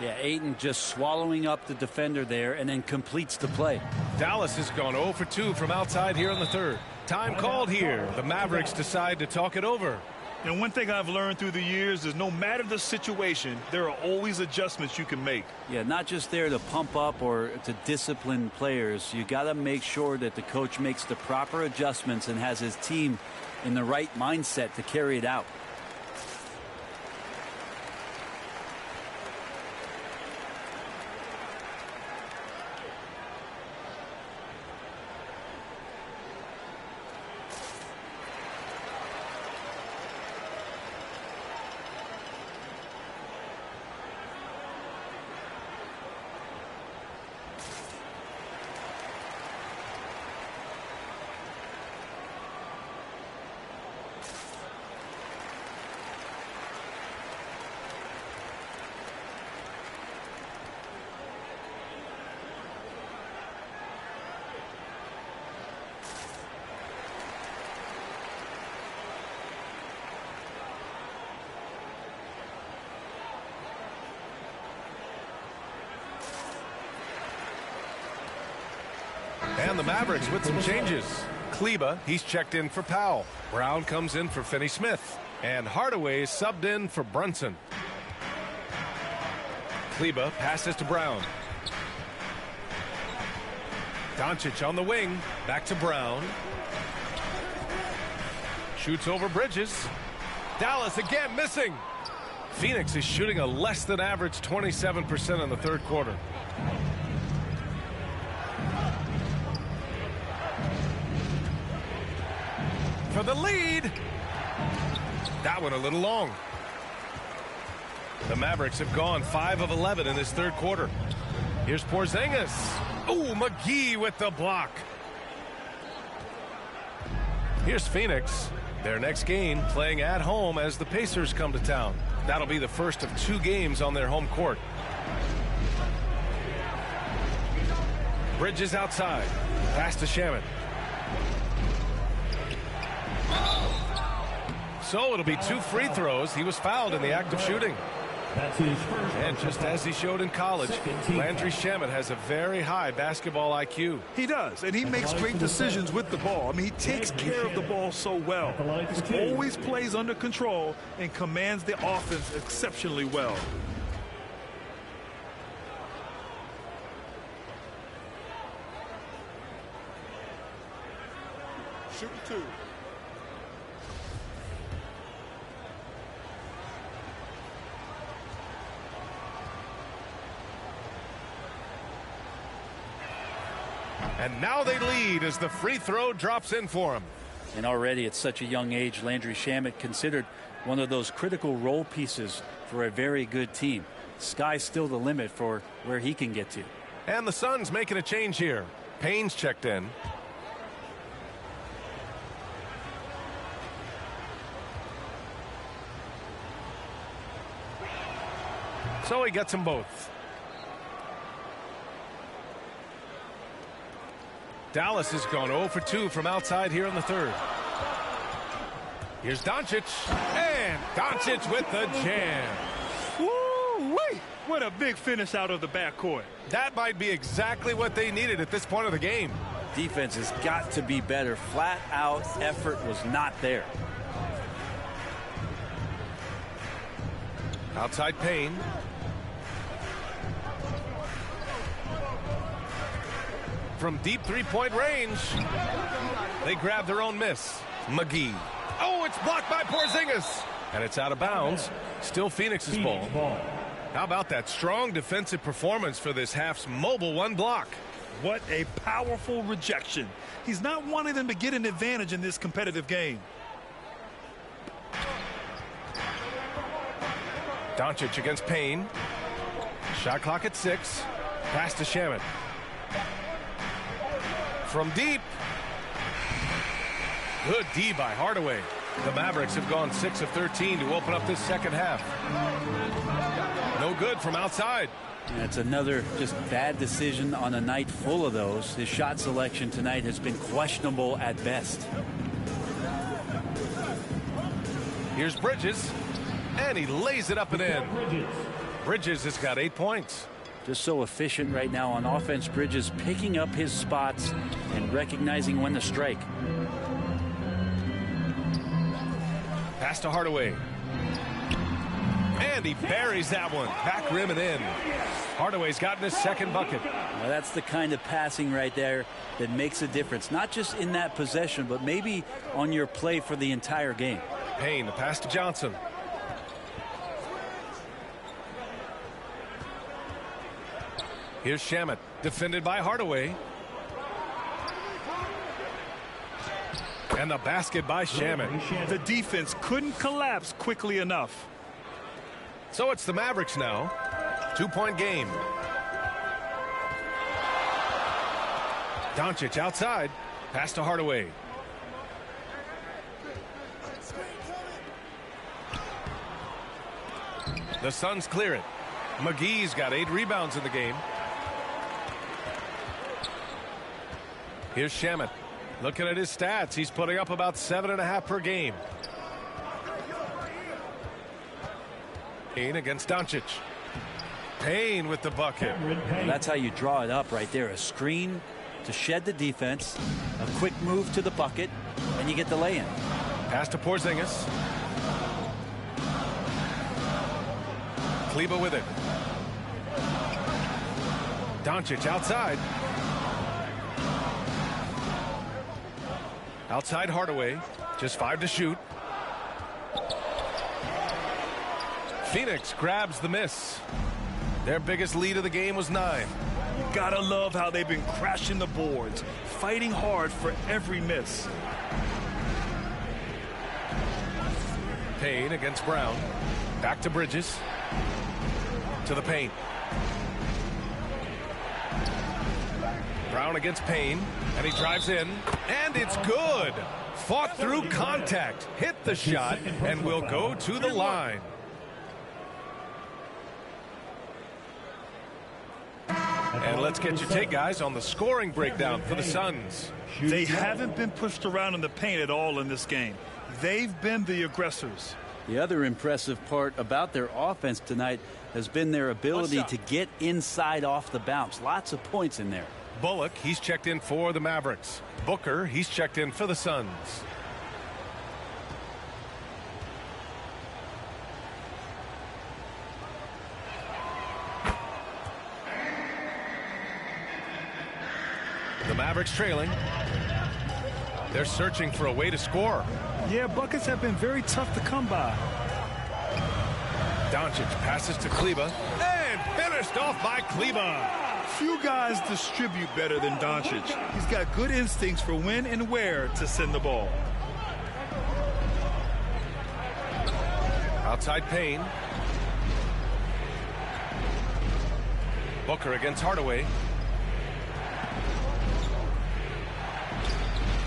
Yeah, Ayton just swallowing up the defender there and then completes the play. Dallas has gone 0 for 2 from outside here in the third. Time called here. The Mavericks decide to talk it over. And one thing I've learned through the years is no matter the situation, there are always adjustments you can make. Yeah, not just there to pump up or to discipline players. You got to make sure that the coach makes the proper adjustments and has his team in the right mindset to carry it out. And the Mavericks with some changes. Kleba, he's checked in for Powell. Brown comes in for Finney-Smith. And Hardaway is subbed in for Brunson. Kleba passes to Brown. Doncic on the wing. Back to Brown. Shoots over Bridges. Dallas again missing. Phoenix is shooting a less than average 27% in the third quarter. For the lead. That one a little long. The Mavericks have gone 5 of 11 in this third quarter. Here's Porzingis. Ooh, McGee with the block. Here's Phoenix. Their next game playing at home as the Pacers come to town. That'll be the first of 2 games on their home court. Bridges outside. Pass to Shamet. So it'll be 2 free throws. He was fouled in the act of shooting. That's his first. And just as he showed in college, Landry Shamet has a very high basketball IQ. He does, and he makes great decisions with the ball. I mean, he takes care of the ball so well. He always plays under control and commands the offense exceptionally well. Shooting 2. And now they lead as the free throw drops in for him. And already at such a young age, Landry Shamet considered one of those critical role pieces for a very good team. Sky's still the limit for where he can get to. And the Suns making a change here. Payne's checked in. So he gets them both. Dallas has gone 0 for 2 from outside here in the third. Here's Doncic. And Doncic with the jam. Woo-wee! What a big finish out of the backcourt. That might be exactly what they needed at this point of the game. Defense has got to be better. Flat out effort was not there. Outside Payne. From deep three-point range, they grab their own miss. McGee. Oh, it's blocked by Porzingis. And it's out of bounds. Still Phoenix's ball. How about that strong defensive performance for this half's mobile one block? What a powerful rejection. He's not wanting them to get an advantage in this competitive game. Doncic against Payne. Shot clock at 6. Pass to Shamet. From deep. Good D by Hardaway. The Mavericks have gone 6 of 13 to open up this second half. No good from outside. That's another just bad decision on a night full of those. His shot selection tonight has been questionable at best. Here's Bridges, and he lays it up and in. Bridges has got 8 points. Just so efficient right now on offense. Bridges picking up his spots and recognizing when to strike. Pass to Hardaway. And he buries that one. Back rim and in. Hardaway's gotten his second bucket. Well, that's the kind of passing right there that makes a difference. Not just in that possession, but maybe on your play for the entire game. Payne, the pass to Johnson. Here's Shamet, defended by Hardaway. And the basket by Shamet. The defense couldn't collapse quickly enough. So it's the Mavericks now. 2-point game. Doncic outside. Pass to Hardaway. The Suns clear it. McGee's got 8 rebounds in the game. Here's Shamet. Looking at his stats, he's putting up about 7.5 per game. Payne against Doncic. Payne with the bucket. That's how you draw it up right there. A screen to shed the defense, a quick move to the bucket, and you get the lay-in. Pass to Porzingis. Kleber with it. Doncic outside. Outside Hardaway. Just 5 to shoot. Phoenix grabs the miss. Their biggest lead of the game was 9. You gotta love how they've been crashing the boards, fighting hard for every miss. Payne against Brown. Back to Bridges. To the paint. Brown against Payne, and he drives in, and it's good. Fought through contact, hit the shot, and will go to the line. And let's get your take, guys, on the scoring breakdown for the Suns. They haven't been pushed around in the paint at all in this game. They've been the aggressors. The other impressive part about their offense tonight has been their ability to get inside off the bounce. Lots of points in there. Bullock, he's checked in for the Mavericks. Booker, he's checked in for the Suns. The Mavericks trailing. They're searching for a way to score. Yeah, buckets have been very tough to come by. Doncic passes to Kleber and finished off by Kleber. Few guys distribute better than Doncic. He's got good instincts for when and where to send the ball. Outside Payne. Booker against Hardaway.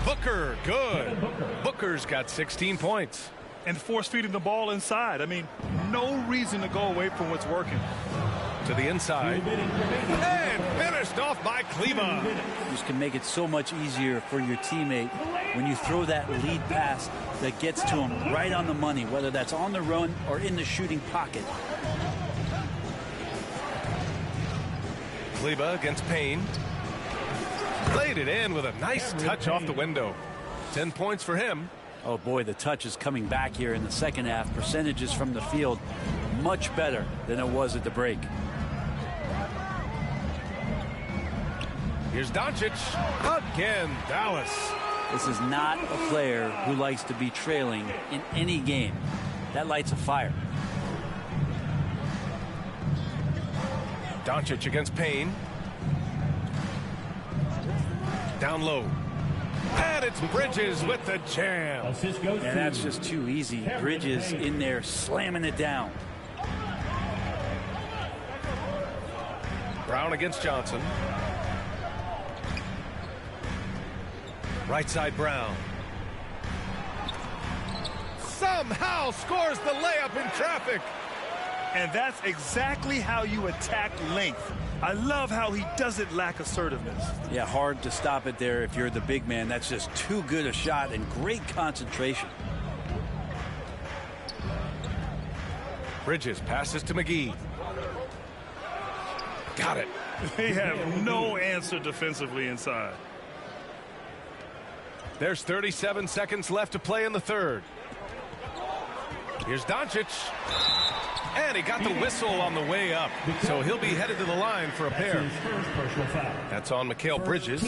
Booker, good. Booker's got 16 points. And force feeding the ball inside. I mean, no reason to go away from what's working. To the inside. And finished off by Kleber. This can make it so much easier for your teammate when you throw that lead pass that gets to him right on the money, whether that's on the run or in the shooting pocket. Kleber against Payne. Laid it in with a nice touch off the window. 10 points for him. Oh boy, the touch is coming back here in the second half. Percentages from the field much better than it was at the break. Here's Doncic. Again, Dallas. This is not a player who likes to be trailing in any game. That lights a fire. Doncic against Payne. Down low. And it's Bridges with the jam. And that's just too easy. Bridges in there slamming it down. Brown against Johnson. Right side Brown. Somehow scores the layup in traffic. And that's exactly how you attack length. I love how he doesn't lack assertiveness. Yeah, hard to stop it there if you're the big man. That's just too good a shot and great concentration. Bridges passes to McGee. Got it. They have no answer defensively inside. There's 37 seconds left to play in the third. Here's Doncic. And he got the whistle on the way up. So he'll be headed to the line for a pair. That's on Mikal Bridges.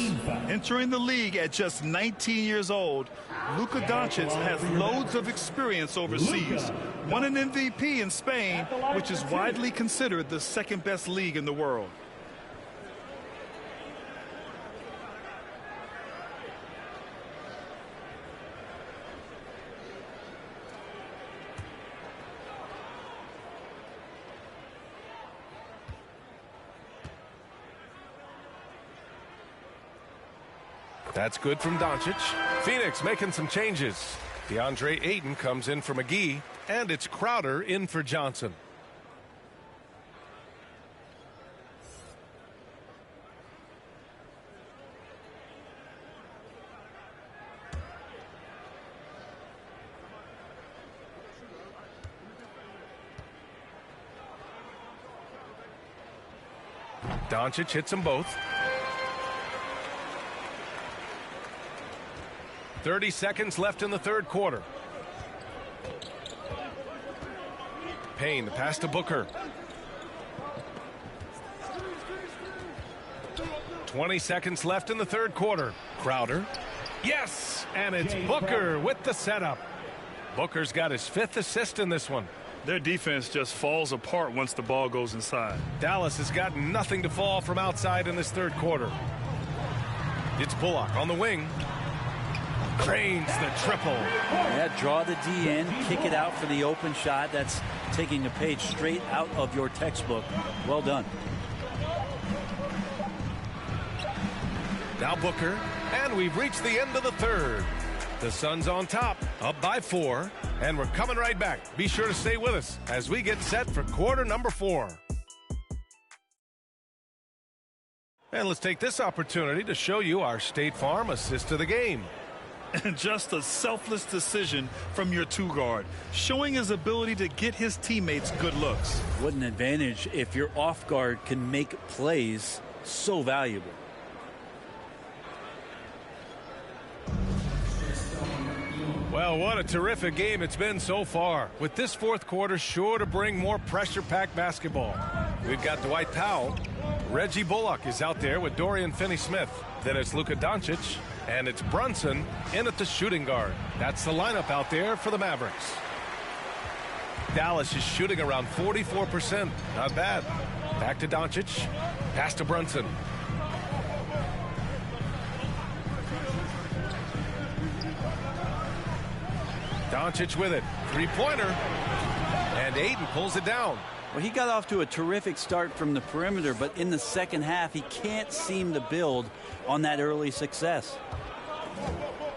Entering the league at just 19 years old, Luka Doncic has loads of experience overseas. Won an MVP in Spain, which is widely considered the second best league in the world. That's good from Doncic. Phoenix making some changes. DeAndre Ayton comes in for McGee, and it's Crowder in for Johnson. Doncic hits them both. 30 seconds left in the third quarter. Payne, the pass to Booker. 20 seconds left in the third quarter. Crowder. Yes! And it's Booker with the setup. Booker's got his 5th assist in this one. Their defense just falls apart once the ball goes inside. Dallas has got nothing to fall from outside in this third quarter. It's Bullock on the wing. Cranes the triple. Yeah, draw the D in, kick it out for the open shot. That's taking a page straight out of your textbook. Well done. Now Booker, and we've reached the end of the third. The Suns on top, up by 4, and we're coming right back. Be sure to stay with us as we get set for quarter number 4. And let's take this opportunity to show you our State Farm assist of the game. And just a selfless decision from your two-guard, showing his ability to get his teammates good looks. What an advantage if your off guard can make plays so valuable. Well, what a terrific game it's been so far. With this fourth quarter sure to bring more pressure-packed basketball. We've got Dwight Powell. Reggie Bullock is out there with Dorian Finney-Smith. Then it's Luka Doncic. And it's Brunson in at the shooting guard. That's the lineup out there for the Mavericks. Dallas is shooting around 44%. Not bad. Back to Doncic. Pass to Brunson. Doncic with it. Three-pointer. And Ayton pulls it down. Well, he got off to a terrific start from the perimeter, but in the second half, he can't seem to build on that early success.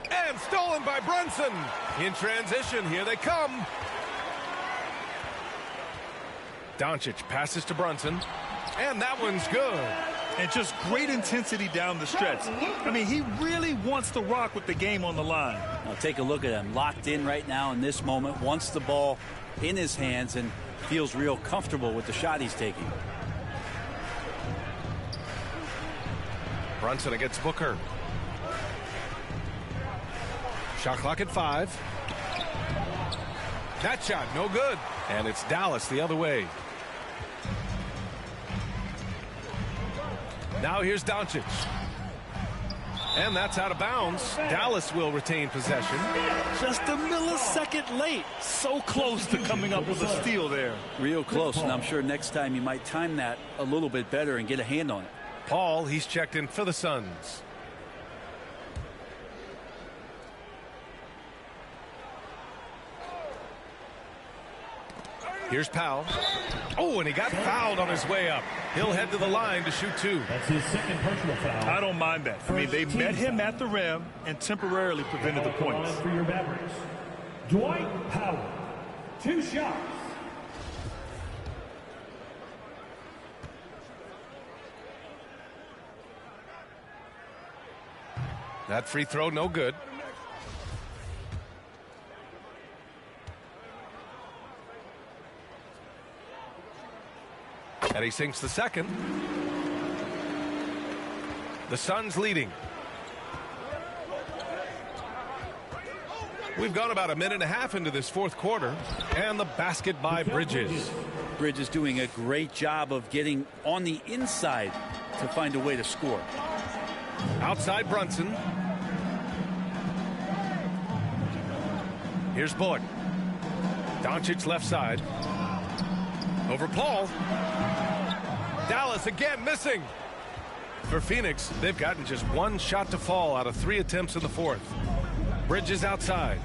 And stolen by Brunson. In transition, here they come. Doncic passes to Brunson. And that one's good. And just great intensity down the stretch. I mean, he really wants to rock with the game on the line. Now take a look at him. Locked in right now in this moment. Wants the ball in his hands and feels real comfortable with the shot he's taking. Brunson against Booker. Shot clock at 5. That shot, no good. And it's Dallas the other way. Now here's Doncic. And that's out of bounds. Dallas will retain possession. Just a millisecond late. So close to coming up with a steal there. Real close, and I'm sure next time he might time that a little bit better and get a hand on it. Paul, he's checked in for the Suns. Here's Powell. Oh, and he got fouled on his way up. He'll head to the line to shoot 2. That's his second personal foul. I don't mind that. I mean, they met him at the rim and temporarily prevented the points. For your Mavericks, Dwight Powell, 2 shots. That free throw, no good. And he sinks the second. The Suns leading. We've gone about a minute and a half into this fourth quarter. And the basket by Bridges. Bridges doing a great job of getting on the inside to find a way to score. Outside Brunson. Here's Bullock. Doncic left side. Over Paul. Dallas again missing. For Phoenix, they've gotten just 1 shot to fall out of 3 attempts in the fourth. Bridges outside.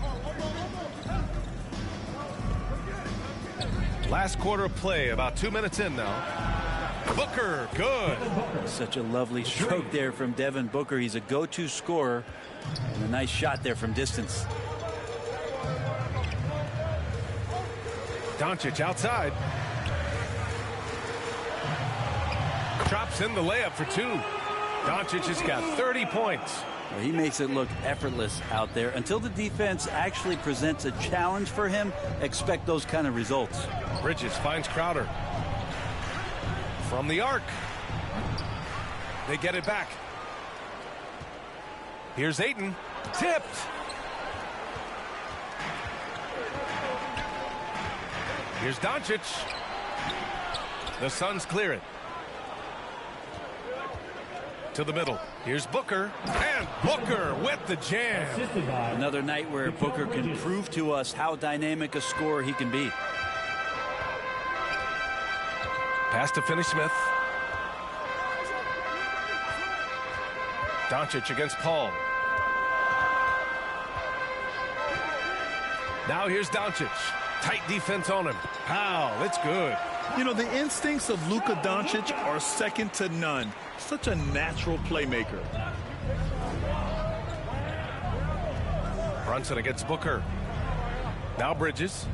Last quarter of play, about 2 minutes in now. Booker, good. Such a lovely stroke there from Devin Booker. He's a go-to scorer. And a nice shot there from distance. Doncic outside. Drops in the layup for 2. Doncic has got 30 points. Well, he makes it look effortless out there. Until the defense actually presents a challenge for him, expect those kind of results. Bridges finds Crowder. From the arc. They get it back. Here's Ayton. Tipped. Here's Doncic. The Suns clear it. To the middle. Here's Booker. And Booker with the jam. Another night where Booker can prove to us how dynamic a scorer he can be. Pass to Finney-Smith. Doncic against Paul. Now here's Doncic. Tight defense on him. Powell, it's good. You know, the instincts of Luka Doncic are second to none. Such a natural playmaker. Brunson against Booker. Now Bridges.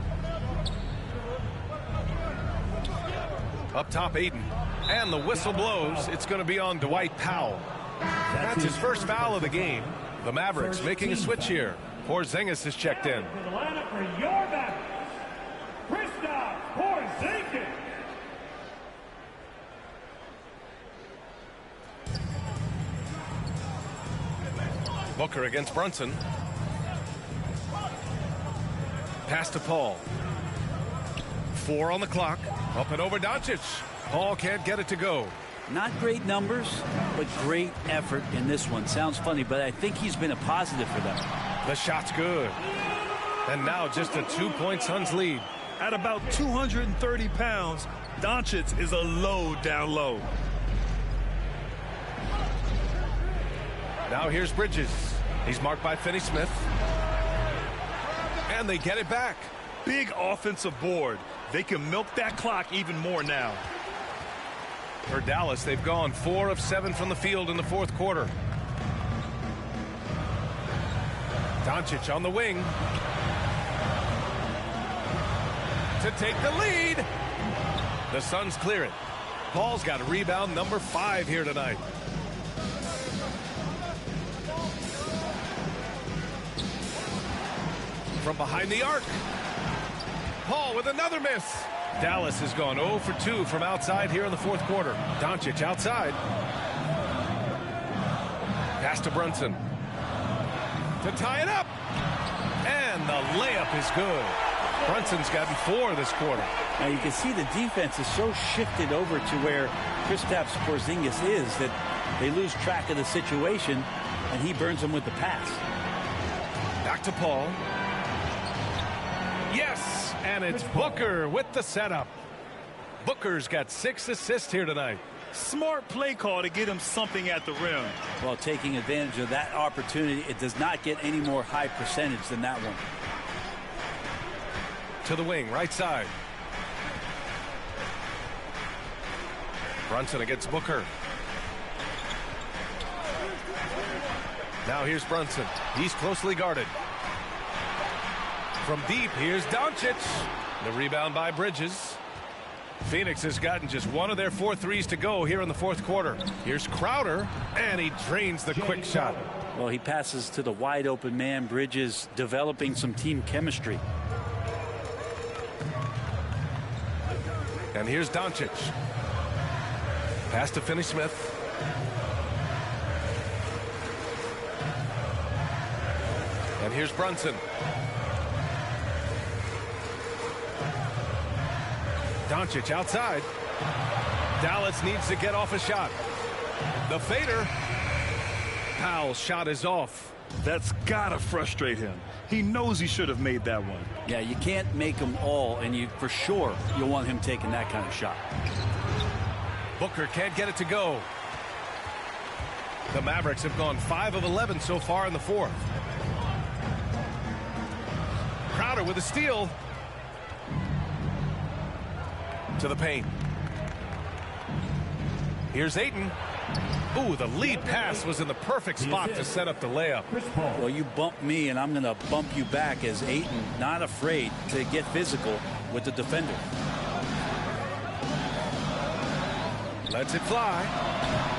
Up top, Ayton. And the whistle blows. It's going to be on Dwight Powell. That's his first foul of the game. The Mavericks making a switch here. Porzingis is checked in. The lineup for your Mavericks, Kristaps Porzingis. Booker against Brunson. Pass to Paul. 4 on the clock. Up and over Doncic. Paul can't get it to go. Not great numbers, but great effort in this one. Sounds funny, but I think he's been a positive for them. The shot's good. And now just a 2-point Suns lead. At about 230 pounds, Doncic is a load down low. Now here's Bridges. He's marked by Finney-Smith. And they get it back. Big offensive board. They can milk that clock even more now. For Dallas, they've gone 4 of 7 from the field in the fourth quarter. Doncic on the wing. To take the lead. The Suns clear it. Paul's got rebound number 5 here tonight. From behind the arc. Paul with another miss. Dallas has gone 0 for 2 from outside here in the fourth quarter. Doncic outside. Pass to Brunson. To tie it up. And the layup is good. Brunson's gotten 4 this quarter. Now you can see the defense is so shifted over to where Kristaps Porzingis is that they lose track of the situation, and he burns them with the pass. Back to Paul. Yes, and it's Booker with the setup. Booker's got 6 assists here tonight. Smart play call to get him something at the rim. Well, taking advantage of that opportunity, it does not get any more high percentage than that one. To the wing, right side. Brunson against Booker. Now here's Brunson. He's closely guarded. From deep, here's Doncic. The rebound by Bridges. Phoenix has gotten just 1 of their 4 threes to go here in the 4th quarter. Here's Crowder, and he drains the quick shot. Well, he passes to the wide open man. Bridges developing some team chemistry. And here's Doncic. Pass to Finney-Smith. And here's Brunson. Doncic outside. Dallas needs to get off a shot. The fader. Powell's shot is off. That's gotta frustrate him. He knows he should have made that one. Yeah, you can't make them all, and you for sure you'll want him taking that kind of shot. Booker can't get it to go. The Mavericks have gone 5 of 11 so far in the 4th. Crowder with a steal. To the paint. Here's Ayton. Ooh, the lead pass was in the perfect spot to set up the layup. Well, you bump me, and I'm going to bump you back as Ayton not afraid to get physical with the defender. Lets it fly.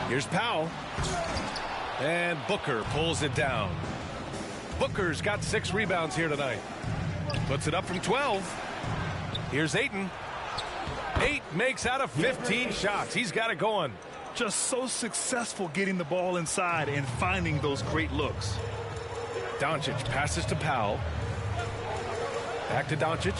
Here's Powell. And Booker pulls it down. Booker's got 6 rebounds here tonight. Puts it up from 12. Here's Ayton. 8 makes out of 15 shots. He's got it going. Just so successful getting the ball inside and finding those great looks. Doncic passes to Powell. Back to Doncic.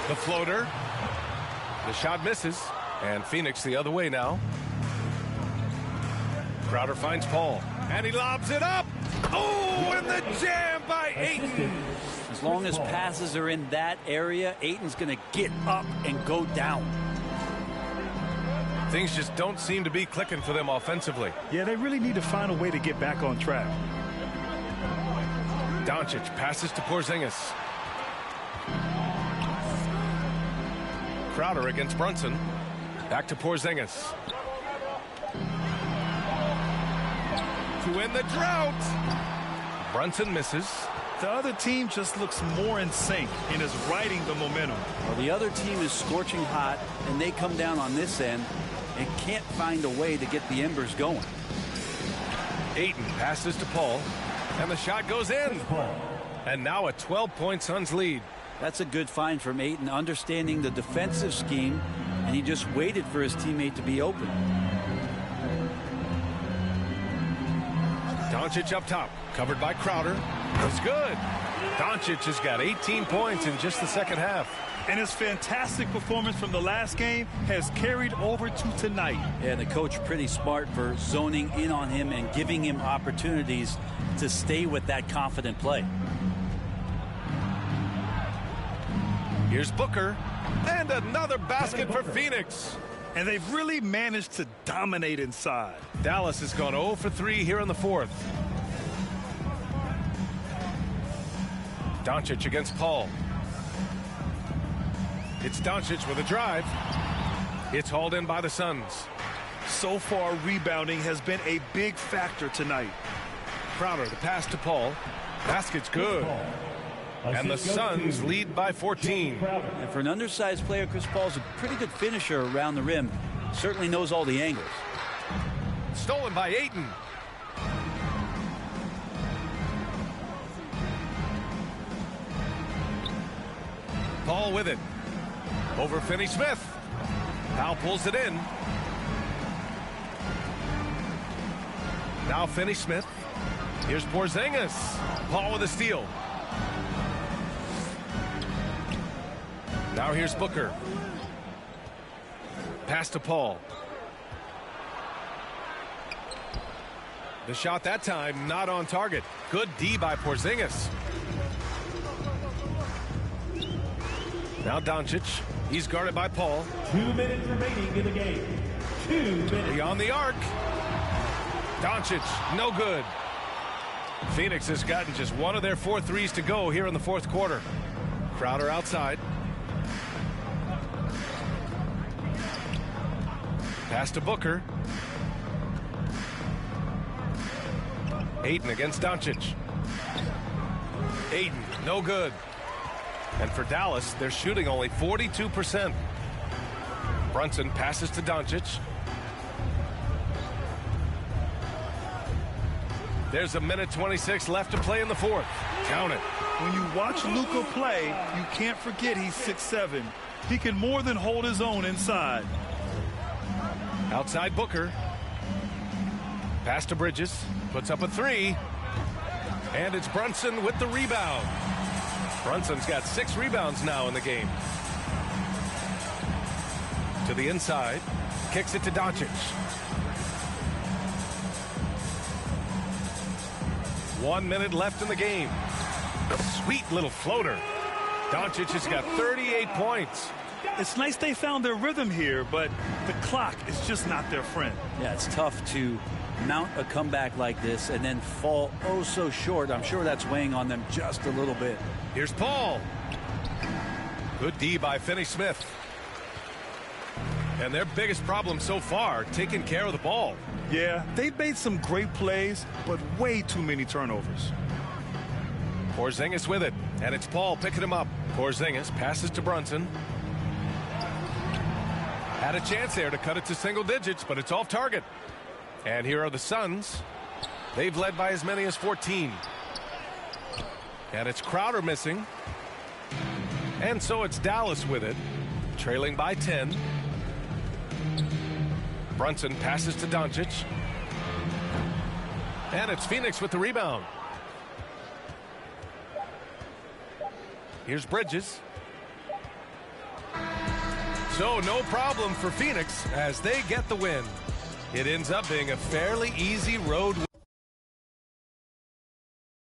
The floater. The shot misses. And Phoenix the other way now. Crowder finds Paul. And he lobs it up. Oh, and the jam by Ayton. As long as passes are in that area, Ayton's going to get up and go down. Things just don't seem to be clicking for them offensively. Yeah, they really need to find a way to get back on track. Doncic passes to Porzingis. Crowder against Brunson. Back to Porzingis. To win the drought. Brunson misses. The other team just looks more in sync and is riding the momentum. Well, the other team is scorching hot, and they come down on this end and can't find a way to get the embers going. Ayton passes to Paul, and the shot goes in. And now a 12-point Suns lead. That's a good find from Ayton, understanding the defensive scheme, and he just waited for his teammate to be open. Doncic up top, covered by Crowder. That's good. Doncic has got 18 points in just the second half. And his fantastic performance from the last game has carried over to tonight. Yeah, the coach pretty smart for zoning in on him and giving him opportunities to stay with that confident play. Here's Booker. And another basket for Phoenix. And they've really managed to dominate inside. Dallas has gone 0 for 3 here in the 4th. Doncic against Paul. It's Doncic with a drive. It's hauled in by the Suns. So far, rebounding has been a big factor tonight. Crowder, the pass to Paul. Basket's good. And the Suns lead by 14. And for an undersized player, Chris Paul's a pretty good finisher around the rim. Certainly knows all the angles. Stolen by Ayton. Paul with it. Over Finney-Smith. Powell pulls it in. Now Finney-Smith. Here's Porzingis. Paul with a steal. Now here's Booker. Pass to Paul. The shot that time not on target. Good D by Porzingis. Now Doncic. He's guarded by Paul. 2 minutes remaining in the game. 2 minutes. Beyond the arc. Doncic, no good. Phoenix has gotten just one of their 4 threes to go here in the fourth quarter. Crowder outside. Pass to Booker. Ayton against Doncic. Ayton, no good. And for Dallas, they're shooting only 42%. Brunson passes to Doncic. There's a minute 26 left to play in the fourth. Count it. When you watch Luka play, you can't forget he's 6'7". He can more than hold his own inside. Outside Booker. Pass to Bridges. Puts up a 3. And it's Brunson with the rebound. Brunson's got 6 rebounds now in the game. To the inside. Kicks it to Doncic. 1 minute left in the game. Sweet little floater. Doncic has got 38 points. It's nice they found their rhythm here, but the clock is just not their friend. Yeah, it's tough to mount a comeback like this and then fall oh so short. I'm sure that's weighing on them just a little bit. Here's Paul. Good D by Finney-Smith. And their biggest problem so far, taking care of the ball. Yeah, they've made some great plays, but way too many turnovers. Porzingis with it, and it's Paul picking him up. Porzingis passes to Brunson. Had a chance there to cut it to single digits, but it's off target. And here are the Suns. They've led by as many as 14. And it's Crowder missing. And so it's Dallas with it, trailing by 10. Brunson passes to Doncic. And it's Phoenix with the rebound. Here's Bridges. So no problem for Phoenix as they get the win. It ends up being a fairly easy road win.